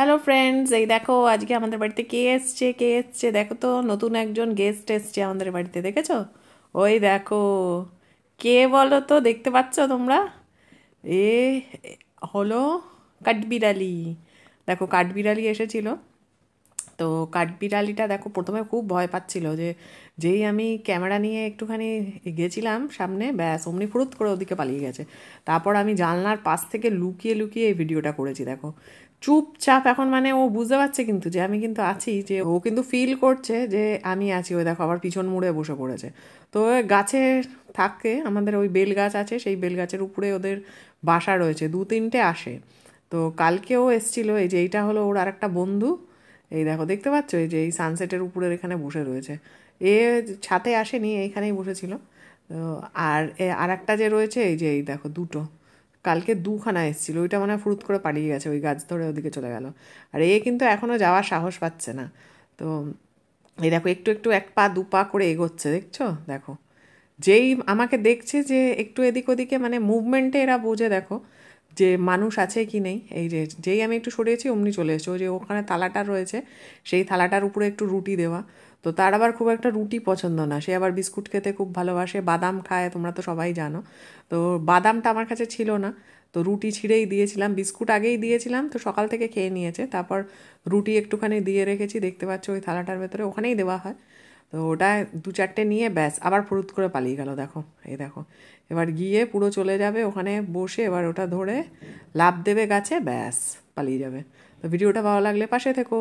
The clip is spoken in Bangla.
হ্যালো ফ্রেন্ডস, এই দেখো আজকে আমাদের বাড়িতে কে এসছে দেখো তো, নতুন একজন গেস্ট এসছে আমাদের বাড়িতে, দেখেছো? ওই দেখো, কে বলো তো, দেখতে পাচ্ছ তোমরা? এ হলো কাঠবিড়ালি। দেখো, কাঠবিড়ালি এসেছিল। তো কাঠবিড়ালিটা দেখো, প্রথমে খুব ভয় পাচ্ছিল যে যেই আমি ক্যামেরা নিয়ে একটুখানি গেছিলাম সামনে, ব্যাস অমনি ফুরুত করে ওদিকে পালিয়ে গেছে। তারপর আমি জানলার পাশ থেকে লুকিয়ে লুকিয়ে এই ভিডিওটা করেছি। দেখো চুপচাপ এখন, মানে ও বুঝতে পারছে কিন্তু যে আমি কিন্তু আছি, যে ও কিন্তু ফিল করছে যে আমি আছি। ওই দেখো আবার পিছন মুড়ে বসে পড়েছে। তো ওই গাছে থাকে, আমাদের ওই বেল গাছ আছে, সেই বেল গাছের উপরে ওদের বাসা রয়েছে, দু তিনটে আসে। তো কালকেও এসছিল, এই যে এইটা হলো ওর আরেকটা বন্ধু। এই দেখো, দেখতে পাচ্ছ এই যে এই সানসেটের উপরের এখানে বসে রয়েছে। এ ছাদে আসেনি, এইখানেই বসেছিল। তো আর একটা যে রয়েছে, এই যে এই দেখো দুটো, কালকে দুখানা এসেছিল, ওইটা মানে ফুরুত করে পালিয়ে গেছে, ওই গাছ ধরে ওদিকে চলে গেল। আর এ কিন্তু এখনও যাওয়ার সাহস পাচ্ছে না। তো এই দেখো একটু একটু এক পা দু পা করে এগোচ্ছে, দেখছো? দেখো, যেই আমাকে দেখছে যে একটু এদিক ওদিকে, মানে মুভমেন্টে এরা বোঝে, দেখো যে মানুষ আছে কি নেই। এই যে যেই আমি একটু সরিয়েছি অমনি চলে এসেছে। ওই যে ওখানে থালাটা রয়েছে, সেই থালাটার উপরে একটু রুটি দেওয়া। তো তার আবার খুব একটা রুটি পছন্দ না, সে আবার বিস্কুট খেতে খুব ভালোবাসে, বাদাম খায়, তোমরা তো সবাই জানো। তো বাদামটা আমার কাছে ছিল না, তো রুটি ছিঁড়েই দিয়েছিলাম, বিস্কুট আগেই দিয়েছিলাম, তো সকাল থেকে খেয়ে নিয়েছে। তারপর রুটি একটুখানি দিয়ে রেখেছি, দেখতে পাচ্ছ ওই থালাটার ভেতরে, ওখানেই দেওয়া হয়। তো ওটা দু চারটে নিয়ে ব্যাস আবার ফুরুত করে পালিয়ে গেল। দেখো, এই দেখো, এবার গিয়ে পুরো চলে যাবে ওখানে বসে, এবার ওটা ধরে লাফ দেবে গাছে, ব্যাস পালিয়ে যাবে। তো ভিডিওটা ভালো লাগলে পাশে থেকো।